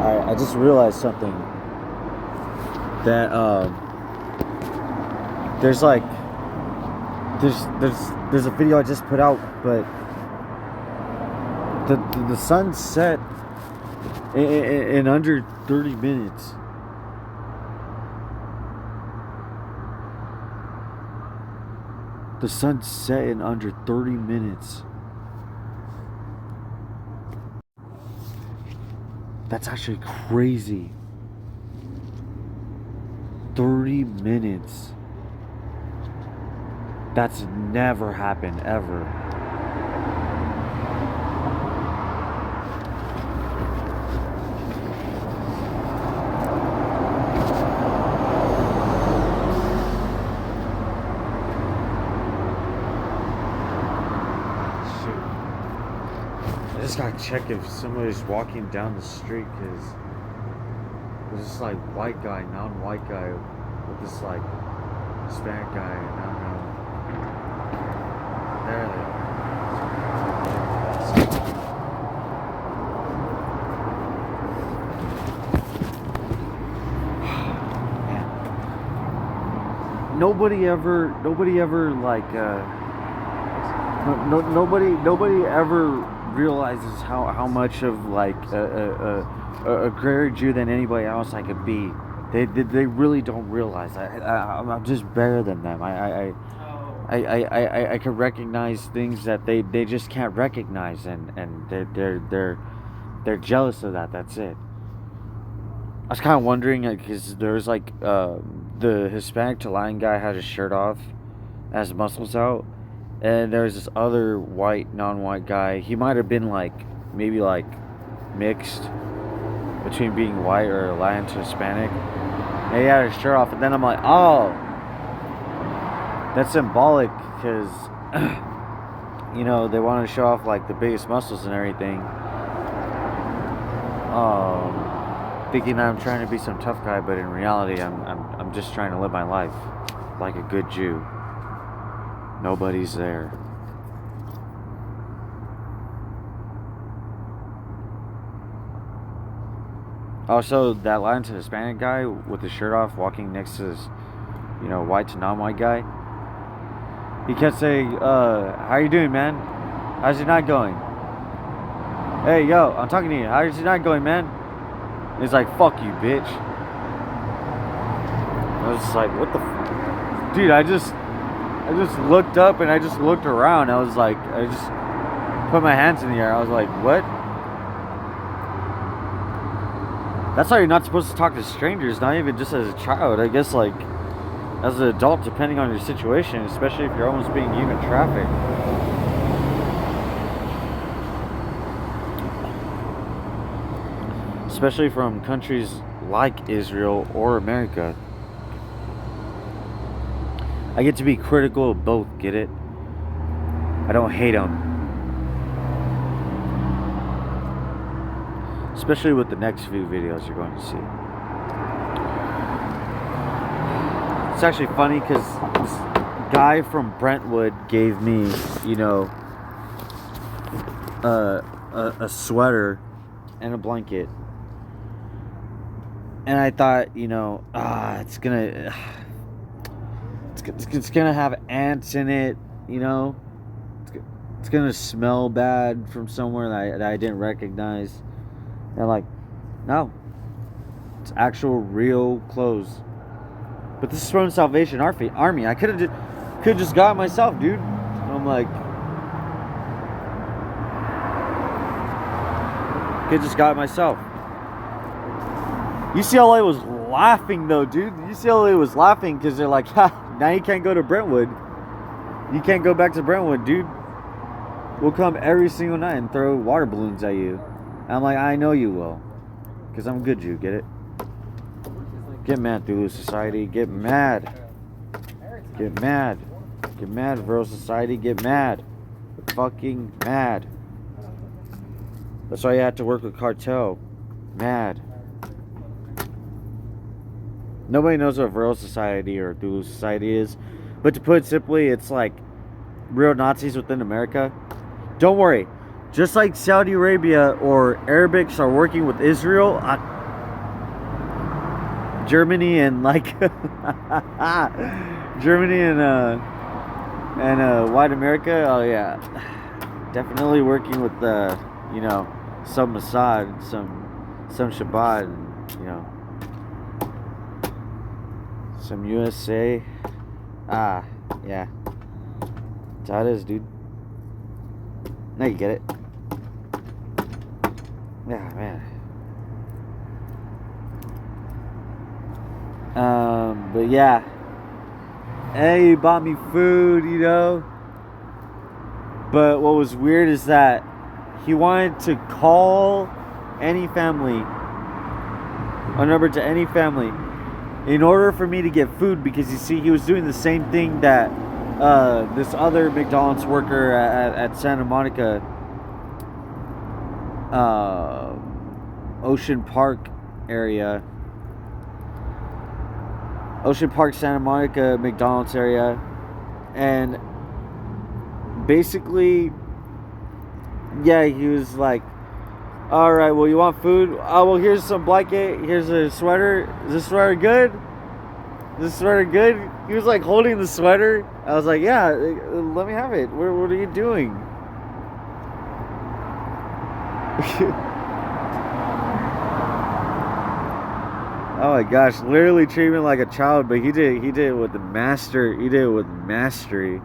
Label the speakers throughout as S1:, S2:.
S1: I just realized something. That there's like there's a video I just put out, but the sun set in under 30 minutes. The sun set in under 30 minutes. That's actually crazy. 30 minutes. That's never happened ever. Shoot. I just gotta check if somebody's walking down the street, because there's this like white guy, non-white guy with this like Hispanic guy, and I don't know. There they are. Man. Nobody ever like nobody ever realizes how much of like a greater Jew than anybody else I could be. They really don't realize. I'm just better than them. I can recognize things that they just can't recognize, and they're jealous of that. That's it. I was kind of wondering, because there's like the Hispanic Chilean guy had his shirt off, has muscles out, and there's this other white, non-white guy. He might have been like maybe like mixed between being white or Latin to Hispanic. And he had his shirt off, and then I'm like, oh, that's symbolic, because you know, they want to show off like the biggest muscles and everything. Thinking I'm trying to be some tough guy, but in reality, I'm just trying to live my life like a good Jew. Nobody's there. Also, that Latin to Hispanic guy with his shirt off, walking next to this, you know, white to non-white guy. He kept saying, how you doing, man? How's your night going? Hey, yo, I'm talking to you. How's your night going, man? And he's like, fuck you, bitch. I was just like, what the dude, I just looked up and I just looked around. I was like, I just put my hands in the air. I was like, what? That's why you're not supposed to talk to strangers, not even just as a child. I guess, like, as an adult, depending on your situation, especially if you're almost being human trafficked. Especially from countries like Israel or America. I get to be critical of both, get it? I don't hate them. Especially with the next few videos you're going to see. It's actually funny because this guy from Brentwood gave me, you know, a sweater and a blanket. And I thought, you know, it's gonna have ants in it, you know. It's gonna smell bad from somewhere that I didn't recognize. And like, no, it's actual real clothes. But this is from Salvation Army. I could have just got it myself, dude. And I'm like, could just got it myself. UCLA was laughing though, dude. UCLA was laughing because they're like, ha, now you can't go to Brentwood. You can't go back to Brentwood, dude. We'll come every single night and throw water balloons at you. And I'm like, I know you will. Because I'm a good Jew, get it? Get mad, Thulu Society. Get mad. Get mad. Get mad, Vero Society. Get mad. Get fucking mad. That's why you had to work with Cartel. Mad. Nobody knows what Vero Society or Thulu Society is. But to put it simply, it's like real Nazis within America. Don't worry. Just like Saudi Arabia or Arabics are working with Israel, Germany and like Germany and white America. Oh yeah, definitely working with the some Mossad, some Shabbat, and some USA. Ah, yeah. That's how it is, dude. Now you get it. Yeah, man. But yeah. Hey, he bought me food, But what was weird is that he wanted to call any family, a number to any family, in order for me to get food, because you see, he was doing the same thing that this other McDonald's worker at Santa Monica, Ocean Park area, Ocean Park, Santa Monica, McDonald's area, and basically, yeah, he was like, all right, well, you want food? Oh, well, here's some blanket. Here's a sweater. Is this sweater good? Is this sweater good? He was like holding the sweater. I was like, yeah, let me have it. What are you doing? Oh my gosh, literally treating me like a child, but he did it with the master. He did it with mastery.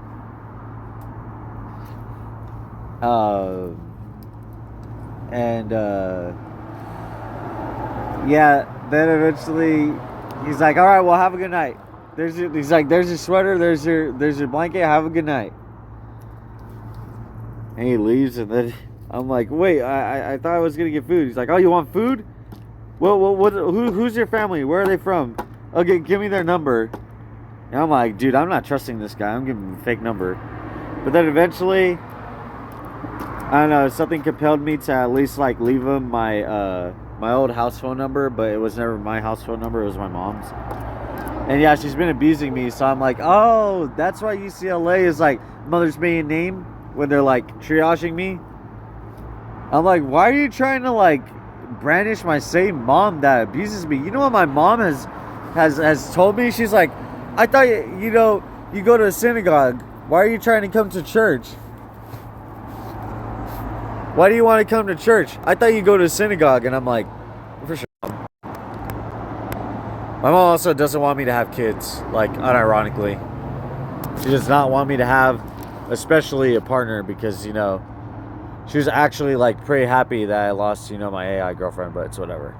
S1: Yeah, then eventually he's like, all right, well, have a good night. He's like, there's your sweater, there's your blanket, have a good night. And he leaves, and then I'm like, wait, I thought I was gonna get food. He's like, oh, you want food? Well, who's your family? Where are they from? Okay, give me their number. And I'm like, dude, I'm not trusting this guy. I'm giving him a fake number. But then eventually, I don't know, something compelled me to at least like leave him my my old house phone number, but it was never my house phone number, it was my mom's. And yeah, she's been abusing me, so I'm like, oh, that's why UCLA is like mother's maiden name when they're like triaging me. I'm like, why are you trying to like brandish my same mom that abuses me? You know what my mom has told me? She's like, I thought you go to a synagogue. Why are you trying to come to church? Why do you want to come to church? I thought you go to a synagogue. And I'm like, for sure. My mom also doesn't want me to have kids, like unironically. She does not want me to have, especially a partner, because she was actually like pretty happy that I lost my AI girlfriend, but it's whatever.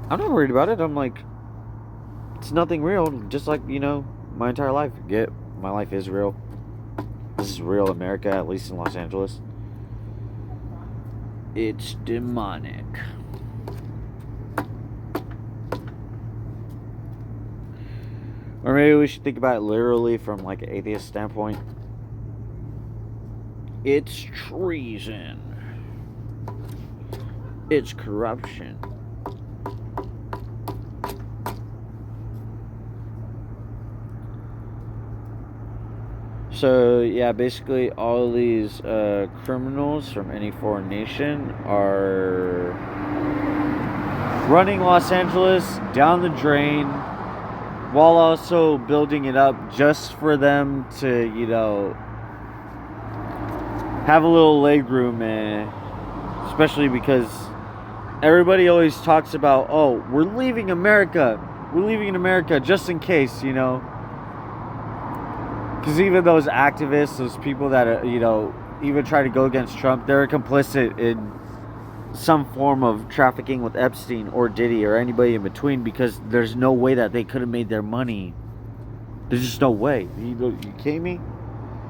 S1: I'm not worried about it. I'm like, it's nothing real, just like my entire life. My life is real. This is real America, at least in Los Angeles. It's demonic. Or maybe we should think about it literally from like an atheist standpoint. It's treason. It's corruption. So yeah, basically all these criminals from any foreign nation are running Los Angeles down the drain, while also building it up just for them to have a little leg room, especially because everybody always talks about, oh, we're leaving America just in case, because even those activists, those people that even try to go against Trump, they're complicit in some form of trafficking with Epstein or Diddy or anybody in between, because there's no way that they could have made their money. There's just no way. You kidding me?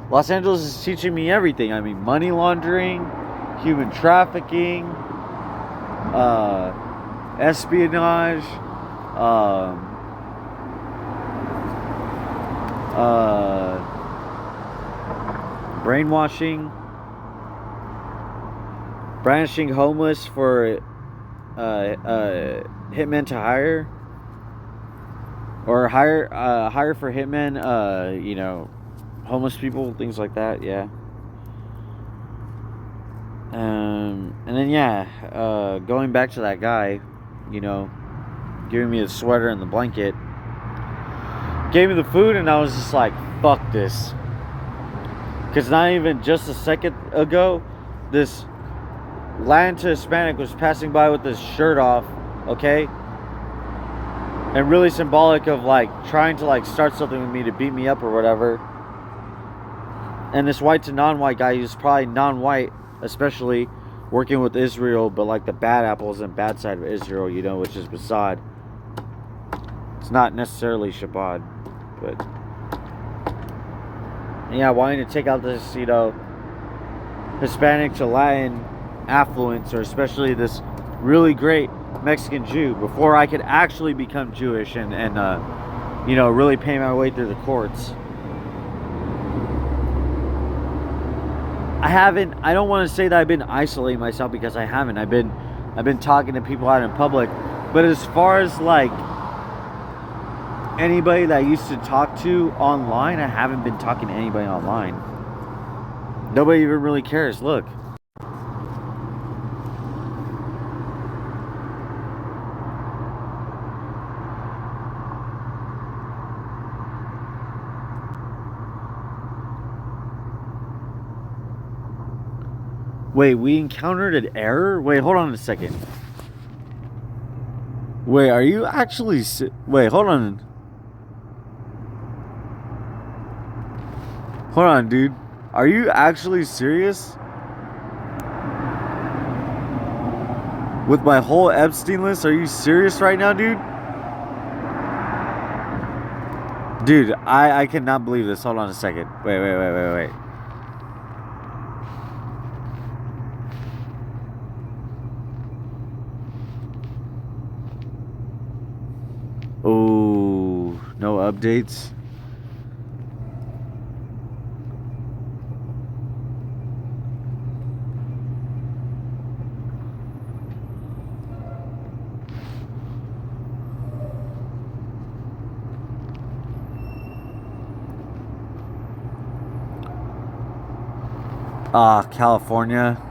S1: Los Angeles is teaching me everything. I mean, money laundering, human trafficking, espionage, brainwashing, brandishing homeless for hitmen to hire, or hire for hitmen, homeless people, things like that. Yeah. And then going back to that guy, you know, giving me the sweater and the blanket. Gave me the food, and I was just like, fuck this. Because not even just a second ago, this Latin to Hispanic was passing by with his shirt off, okay? And really symbolic of like trying to like start something with me to beat me up or whatever. And this white to non-white guy, who's probably non-white, especially working with Israel, but like the bad apples and bad side of Israel, you know, which is Mossad. It's not necessarily Shabbat, but yeah, wanting to take out this, you know, Hispanic to Latin affluence, or especially this really great Mexican Jew, before I could actually become Jewish and you know, really pay my way through the courts. I don't want to say that I've been isolating myself, because I haven't. I've been talking to people out in public, but as far as like anybody that I used to talk to online, I haven't been talking to anybody online. Nobody even really cares. Look. Wait, we encountered an error? Wait, hold on a second. Wait, are you actually... Wait, hold on. Hold on, dude. Are you actually serious? With my whole Epstein list? Are you serious right now, dude? Dude, I cannot believe this. Hold on a second. Wait. Oh, no updates. California.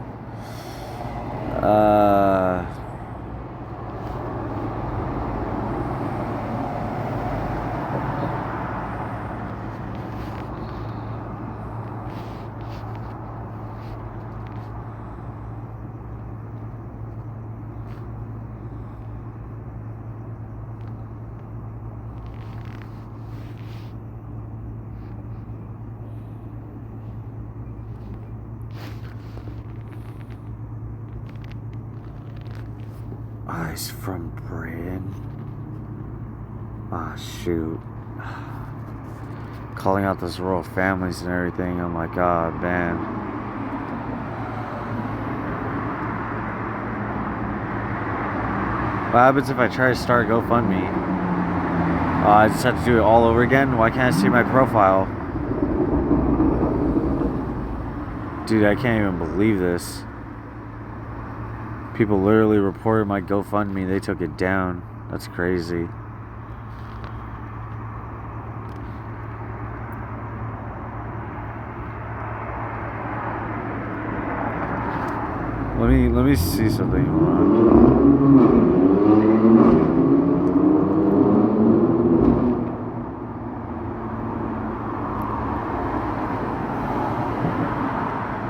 S1: Eyes from Britain. Shoot. Calling out those royal families and everything. Oh my god, man. What happens if I try to start GoFundMe? I just have to do it all over again? Why can't I see my profile? Dude, I can't even believe this. People literally reported my GoFundMe. They took it down. That's crazy. Let me see something. Hold on.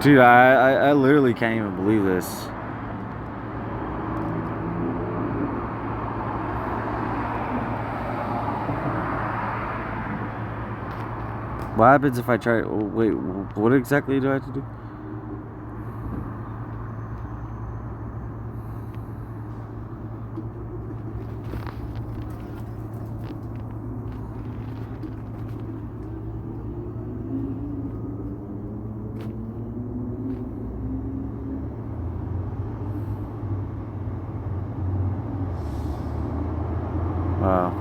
S1: Dude, I literally can't even believe this. What happens if I try... Wait, what exactly do I have to do? Wow.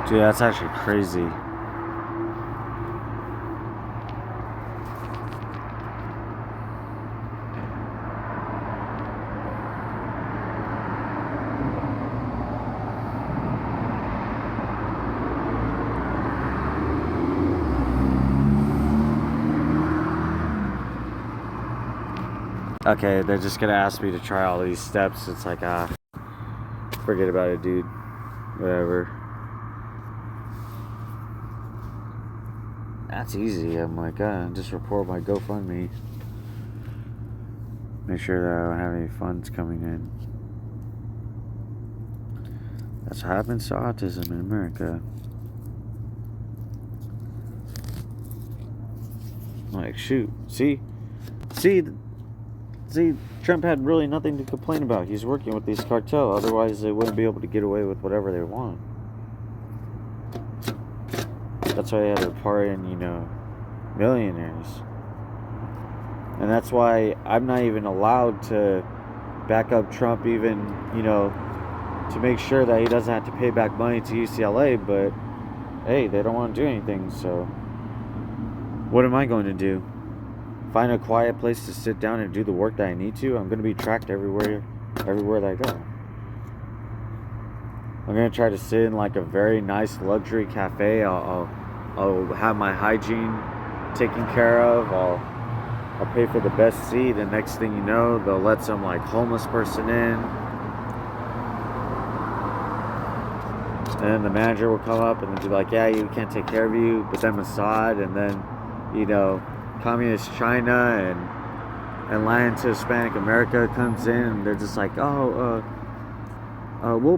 S1: Dude, that's actually crazy. Okay, they're just gonna ask me to try all these steps. It's like, forget about it, dude. Whatever. That's easy. I'm like, just report my GoFundMe. Make sure that I don't have any funds coming in. That's what happens to autism in America. Like, shoot. See, Trump had really nothing to complain about. He's working with these cartels. Otherwise, they wouldn't be able to get away with whatever they want. That's why they had to pardon, millionaires. And that's why I'm not even allowed to back up Trump even, to make sure that he doesn't have to pay back money to UCLA. But, hey, they don't want to do anything, so what am I going to do? Find a quiet place to sit down and do the work that I need to? I'm going to be tracked everywhere that I go. I'm going to try to sit in like a very nice luxury cafe. I'll have my hygiene taken care of. I'll pay for the best seat, and next thing you know, they'll let some like homeless person in. And then the manager will come up and they'll be like, yeah, we can't take care of you. But then Mossad, and then, communist China and land to Hispanic America comes in, and they're just like, we'll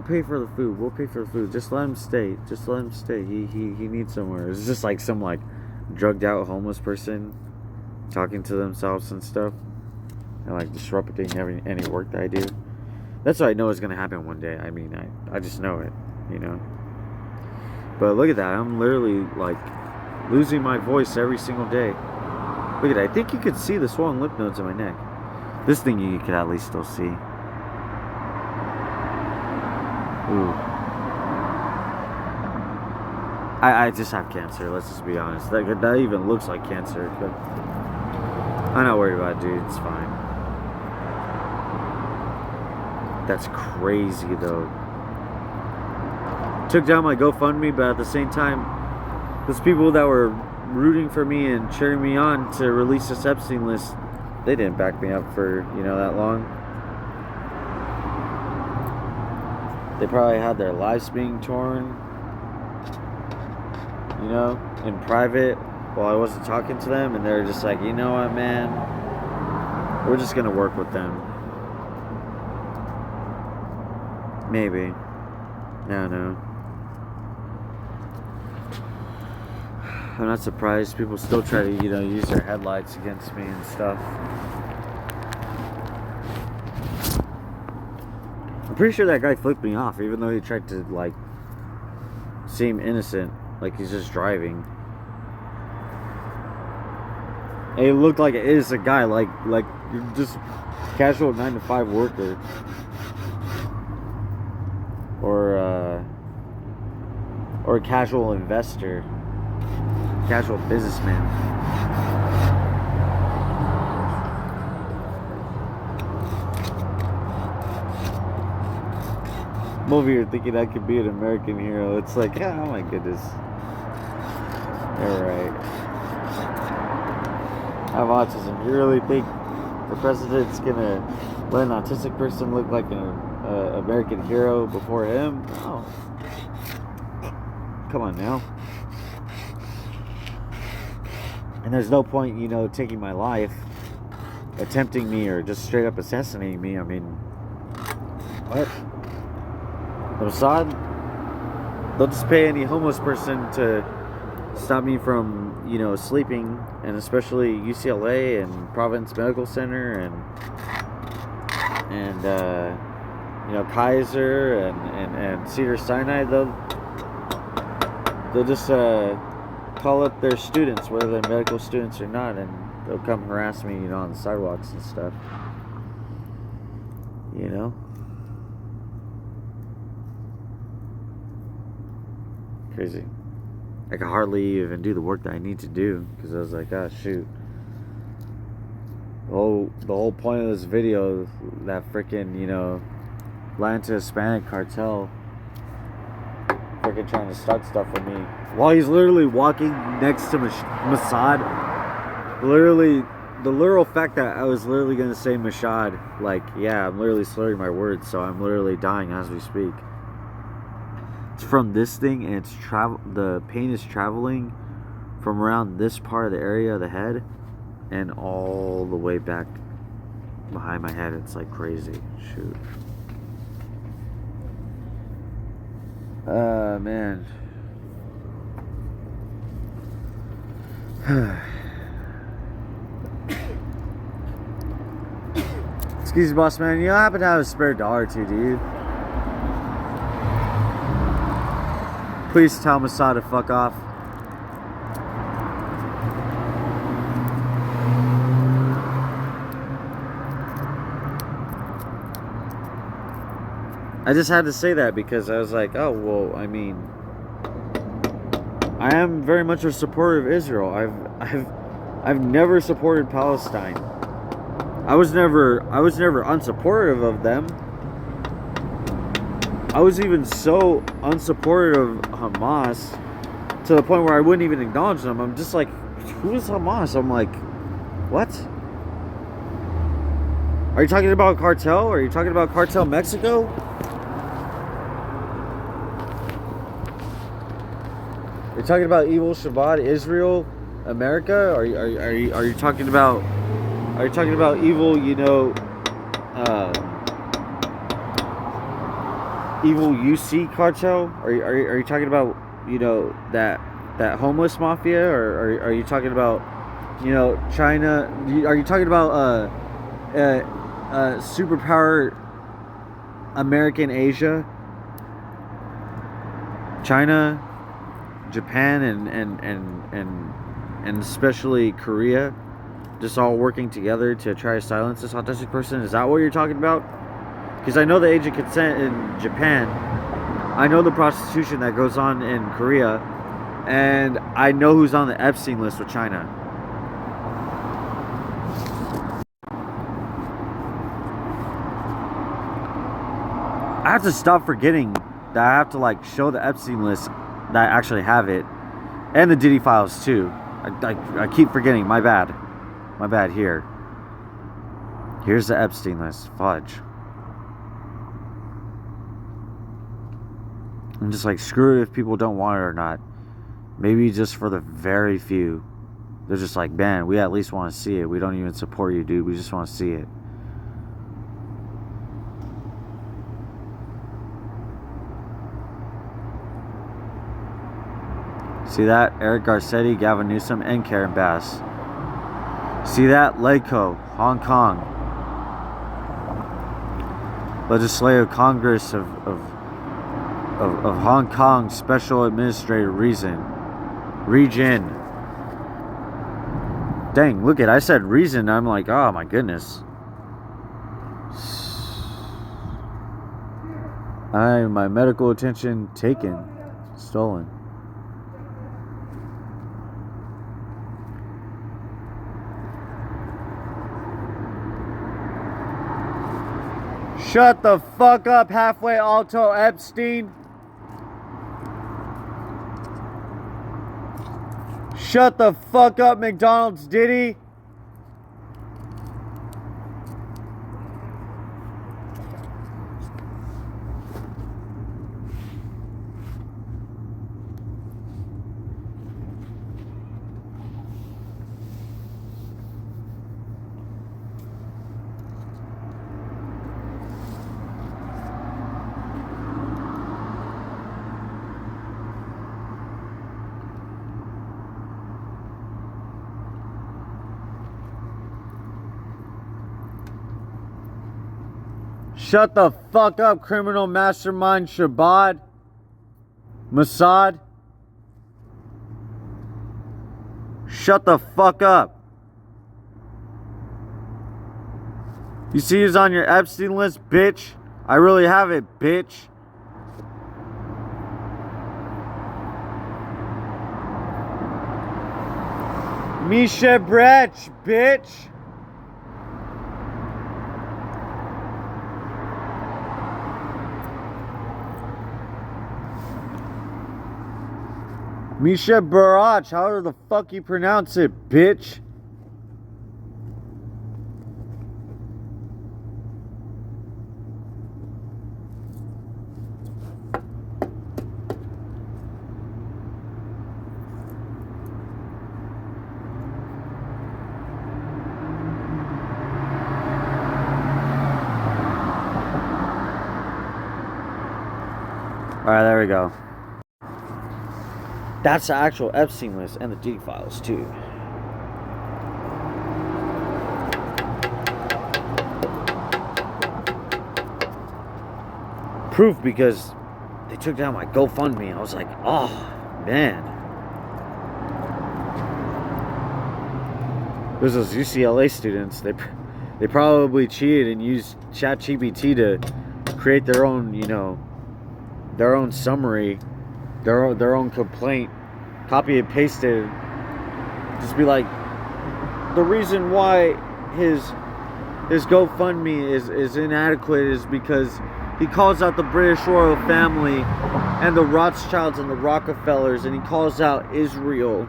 S1: pay for the food. We'll pay for the food. Just let him stay. Just let him stay. He needs somewhere. It's just like some like drugged out homeless person talking to themselves and stuff, and like disrupting any work that I do. That's what I know is gonna happen one day. I mean, I just know it, But look at that. I'm literally like losing my voice every single day. Look at that. I think you could see the swollen lymph nodes in my neck. This thing you could at least still see. Ooh. I just have cancer. Let's just be honest. That even looks like cancer. But I'm not worried about it, dude. It's fine. That's crazy, though. Took down my GoFundMe, but at the same time, those people that were rooting for me and cheering me on to release this Epstein list, they didn't back me up for, that long. They probably had their lives being torn, in private while I wasn't talking to them, and they're just like, you know what, man? We're just gonna work with them. Maybe. I don't know. I'm not surprised people still try to, use their headlights against me and stuff. I'm pretty sure that guy flipped me off, even though he tried to, like, seem innocent, like he's just driving. And he looked like an innocent guy, like you're just casual 9-to-5 worker. Or a casual investor. Casual businessman. I'm over here thinking I could be an American hero. It's like, oh my goodness. You're right. I have autism. You really think the president's gonna let an autistic person look like an American hero before him? No. Come on now. And there's no point, taking my life, attempting me, or just straight up assassinating me. I mean, what? The Mossad, they'll just pay any homeless person to stop me from, sleeping, and especially UCLA and Providence Medical Center and Kaiser and Cedars-Sinai. They'll just call up their students, whether they're medical students or not, and they'll come harass me, on the sidewalks and stuff. crazy. I could hardly even do the work that I need to do because I was like, oh shoot. The whole point of this video, that freaking, you know, Latin to Hispanic cartel freaking trying to start stuff with me while he's literally walking next to Mossad. Literally, the literal fact that I was literally gonna say Mashad, like, yeah, I'm literally slurring my words, so I'm literally dying as we speak. It's from this thing, and it's the pain is traveling from around this part of the area of the head and all the way back behind my head. It's like crazy. Shoot. Man. Excuse me, boss man. You don't happen to have a spare dollar or two, do you? Please tell Mossad to fuck off. I just had to say that because I was like, oh, well, I mean, I am very much a supporter of Israel. I've never supported Palestine. I was never unsupportive of them. I was even so unsupportive of Hamas to the point where I wouldn't even acknowledge them. I'm just like, who is Hamas? I'm like, what? Are you talking about cartel? Are you talking about Cartel Mexico? Are you talking about evil Shabbat Israel America? Are you talking about evil, you know, evil UC cartel? Are you talking about, you know, that homeless mafia, or are you talking about, you know, China? Are you talking about superpower American Asia, China, Japan, and especially Korea, just all working together to try to silence this autistic person? Is that what you're talking about? Because I know the age of consent in Japan, I know the prostitution that goes on in Korea, and I know who's on the Epstein list with China. I have to stop forgetting that I have to like show the Epstein list that I actually have it, and the Diddy files too. I keep forgetting. My bad here. Here's the Epstein list. Fudge. I'm just like, screw it if people don't want it or not. Maybe just for the very few. They're just like, man, we at least want to see it. We don't even support you, dude. We just want to see it. See that? Eric Garcetti, Gavin Newsom, and Karen Bass. See that? LACO, Hong Kong. Legislative Congress of Hong Kong Special Administrative Region. Dang, look at, I said reason. I'm like, oh my goodness. My medical attention taken, stolen. Shut the fuck up, halfway Alto Epstein. Shut the fuck up, McDonald's Diddy. Shut the fuck up, criminal mastermind Shabbat Mossad. Shut the fuck up. You see who's on your Epstein list, bitch? I really have it, bitch. Misha Brech, bitch. Misha Barach, however the fuck you pronounce it, bitch. Alright, there we go. That's the actual Epstein list and the dig files too. Proof, because they took down my GoFundMe. I was like, oh man. There's those UCLA students. They probably cheated and used ChatGPT to create their own, you know, their own summary, their own complaint, copy and paste it, just be like, the reason why his GoFundMe is inadequate is because he calls out the British royal family and the Rothschilds and the Rockefellers, and he calls out Israel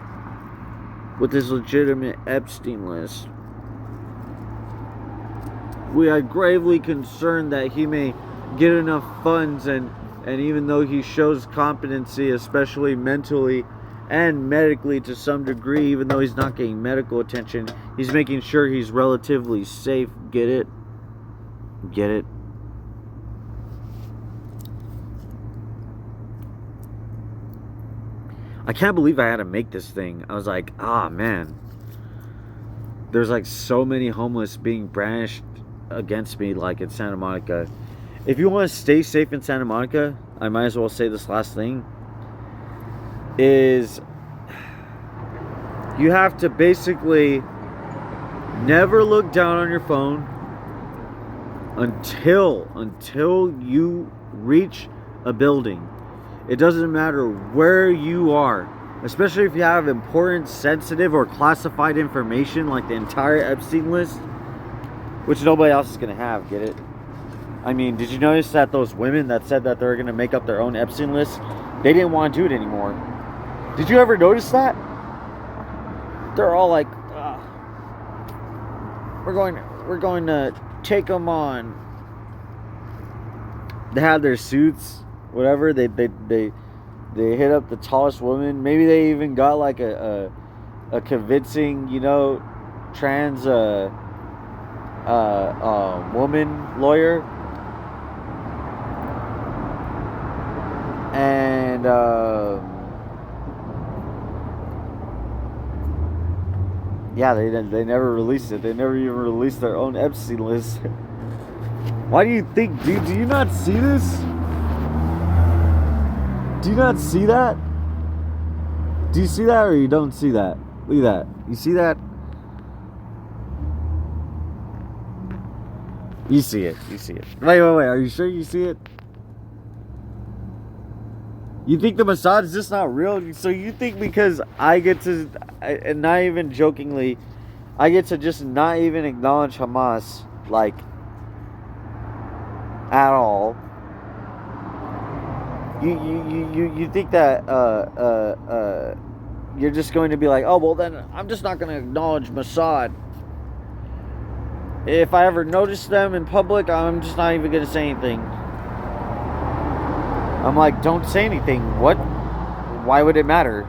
S1: with his legitimate Epstein list. We are gravely concerned that he may get enough funds, and even though he shows competency, especially mentally and medically to some degree, even though he's not getting medical attention, he's making sure he's relatively safe. Get it? Get it? I can't believe I had to make this thing. I was like, ah, man. There's like so many homeless being brandished against me, like in Santa Monica. If you want to stay safe in Santa Monica, I might as well say this last thing, is you have to basically never look down on your phone until you reach a building. It doesn't matter where you are, especially if you have important, sensitive, or classified information like the entire Epstein list, which nobody else is going to have. Get it? I mean, did you notice that those women that said that they were going to make up their own Epstein list, they didn't want to do it anymore? Did you ever notice that? They're all like, we're going to take them on. They had their suits, whatever. They hit up the tallest woman. Maybe they even got like a convincing, you know, trans woman lawyer. And yeah, they never released it. They never even released their own Epstein list. Why do you think, dude? Do you not see this? Do you not see that? Do you see that, or you don't see that? Look at that. You see that? You see it. You see it. Wait. Are you sure you see it? You think the Mossad is just not real? So you think because I get to, and not even jokingly, I get to just not even acknowledge Hamas, like, at all. You think that you're just going to be like, oh, well then I'm just not going to acknowledge Mossad. If I ever notice them in public, I'm just not even going to say anything. I'm like, don't say anything. What? Why would it matter?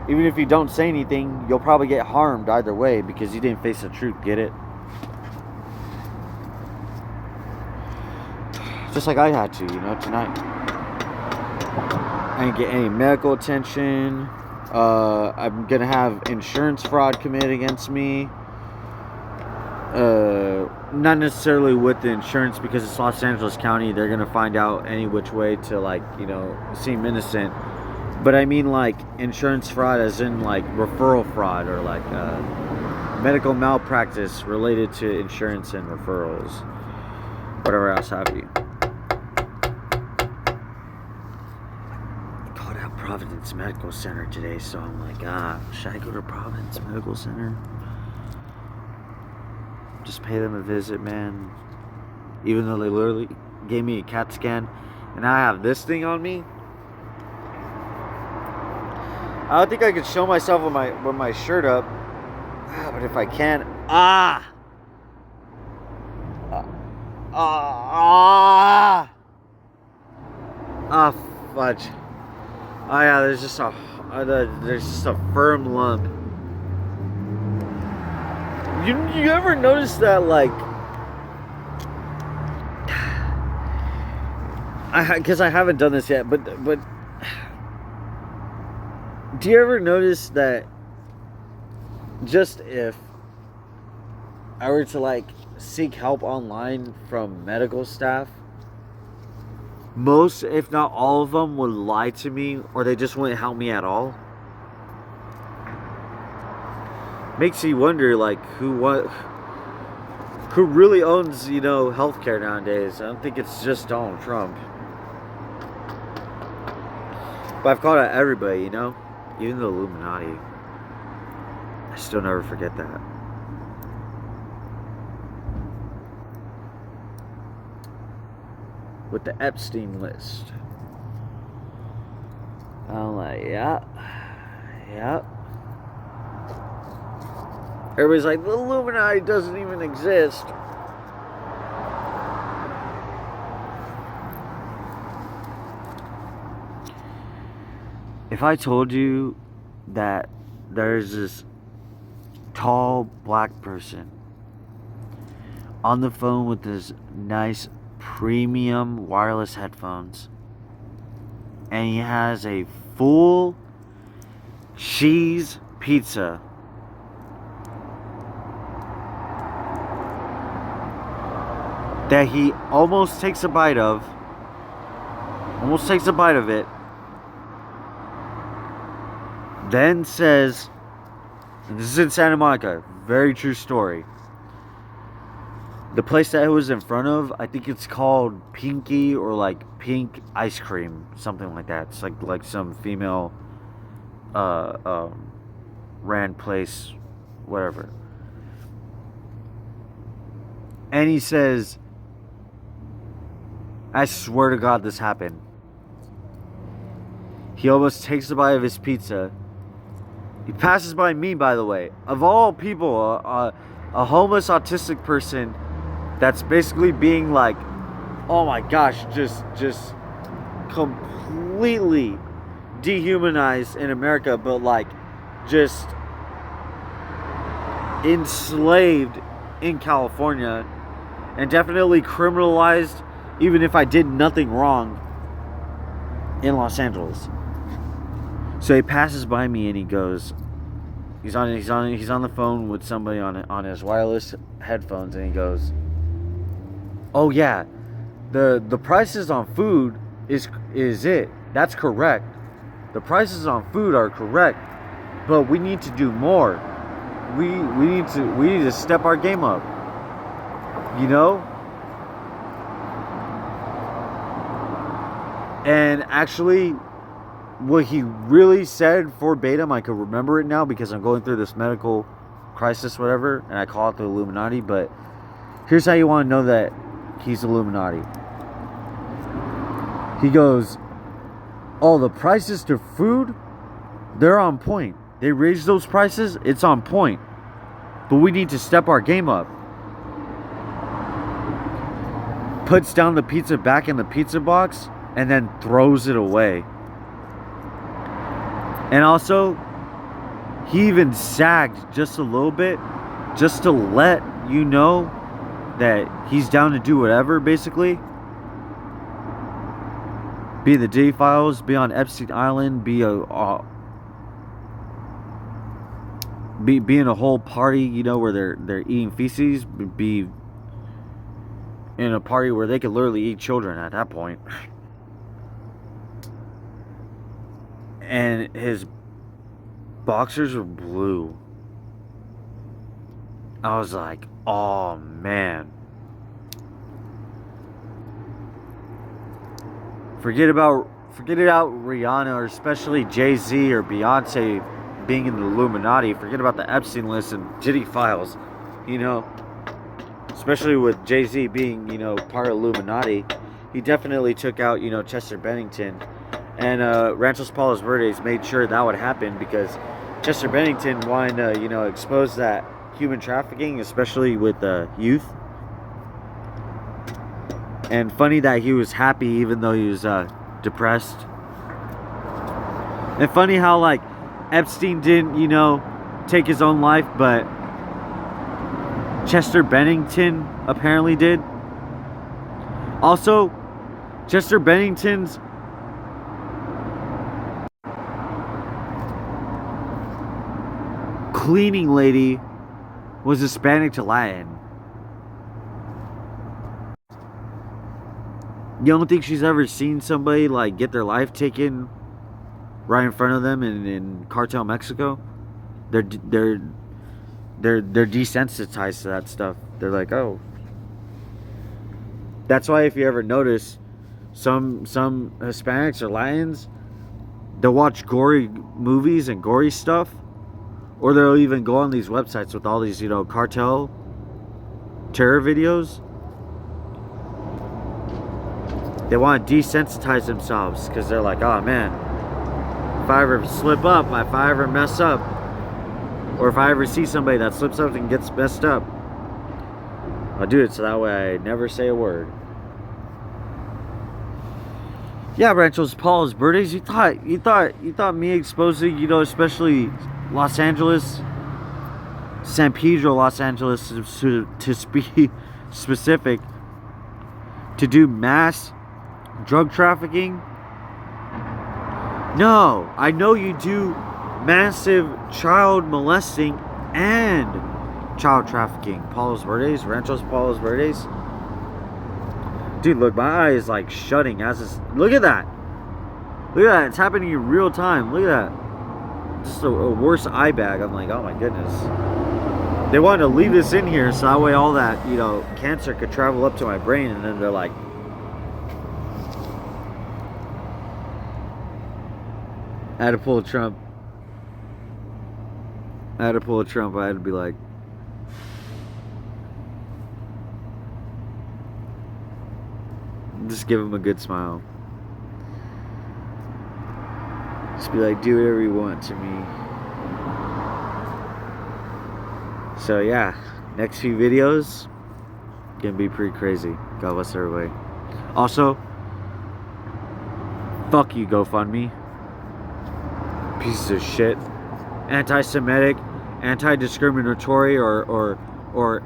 S1: Even if you don't say anything, you'll probably get harmed either way because you didn't face the truth. Get it? Just like I had to, you know, tonight. I didn't get any medical attention. I'm going to have insurance fraud committed against me. Not necessarily with the insurance, because it's Los Angeles County. They're gonna find out any which way to, like, you know, seem innocent. But I mean, like, insurance fraud as in like referral fraud, or like medical malpractice related to insurance and referrals, whatever else have you. Called out Providence Medical Center today, so I'm like, should I go to Providence Medical Center? Just pay them a visit, man. Even though they literally gave me a CAT scan, and I have this thing on me. I don't think I could show myself with my shirt up, but if I can, fudge. Oh yeah, there's just a firm lump. You ever notice that, like, because I haven't done this yet, but do you ever notice that just if I were to, like, seek help online from medical staff, most, if not all of them, would lie to me, or they just wouldn't help me at all? Makes you wonder, like, who really owns, healthcare nowadays. I don't think it's just Donald Trump. But I've called out everybody, even the Illuminati. I still never forget that. With the Epstein list. I'm like, yeah. Everybody's like, the Illuminati doesn't even exist. If I told you that there's this tall black person on the phone with this nice premium wireless headphones, and he has a full cheese pizza, that he almost takes a bite of it, then says, and this is in Santa Monica, very true story. The place that it was in front of, I think it's called Pinky, or like Pink Ice Cream, something like that. It's like some female ran place, whatever. And he says, I swear to God this happened. He almost takes a bite of his pizza. He passes by me, by the way. Of all people, a homeless autistic person that's basically being like, oh my gosh, just completely dehumanized in America, but like just enslaved in California, and definitely criminalized, even if I did nothing wrong, in Los Angeles. So he passes by me and he goes, he's on the phone with somebody on his wireless headphones, and he goes, oh yeah, the prices on food is it. That's correct. The prices on food are correct, but we need to do more. We need to step our game up. And actually, what he really said verbatim, I could remember it now because I'm going through this medical crisis, whatever, and I call it the Illuminati. But here's how you want to know that he's Illuminati. He goes, oh, the prices to food, they're on point. They raised those prices, it's on point. But we need to step our game up. Puts down the pizza back in the pizza box and then throws it away. And also, he even sagged just a little bit, just to let you know that he's down to do whatever, basically. Be in the Diddy Files, be on Epstein Island, be in a whole party, where they're eating feces, be in a party where they could literally eat children at that point. And his boxers were blue. I was like, oh man. Forget about forget about Rihanna or especially Jay-Z or Beyonce being in the Illuminati. Forget about the Epstein list and Diddy files. You know, especially with Jay-Z being, part of Illuminati. He definitely took out, Chester Bennington. And Ranchos Palos Verdes made sure that would happen because Chester Bennington wanted to, expose that human trafficking, especially with youth. And funny that he was happy even though he was depressed. And funny how, like, Epstein didn't, take his own life, but Chester Bennington apparently did. Also, Chester Bennington's cleaning lady was Hispanic to Latin. You don't think she's ever seen somebody like get their life taken right in front of them in Cartel Mexico? They're desensitized to that stuff. They're like, oh. That's why if you ever notice, some Hispanics or Latins, they'll watch gory movies and gory stuff, or they'll even go on these websites with all these, cartel terror videos. They want to desensitize themselves because they're like, oh man, if I ever slip up, if I ever mess up, or if I ever see somebody that slips up and gets messed up, I'll do it so that way I never say a word. Yeah, Ranchos Palos Verdes, you thought me exposing, especially Los Angeles, San Pedro, Los Angeles, to be specific, to do mass drug trafficking? No, I know you do massive child molesting and child trafficking. Palos Verdes, Ranchos Palos Verdes. Dude, look, my eye is like shutting as this. Look at that. Look at that. It's happening in real time. Look at that. Just a worse eye bag. I'm like, oh my goodness. They wanted to leave this in here so that way all that, cancer could travel up to my brain, and then they're like, I had to pull a Trump. I had to be like, just give him a good smile. Just be like, do whatever you want to me. So yeah, next few videos gonna be pretty crazy. God bless everybody. Also, fuck you, GoFundMe. Pieces of shit. Anti-Semitic, anti-discriminatory, or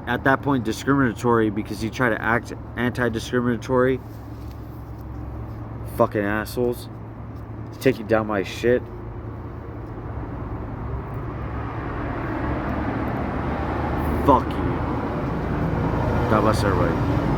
S1: at that point discriminatory because you try to act anti-discriminatory. Fucking assholes. Taking down my shit. Fuck you. God bless everybody.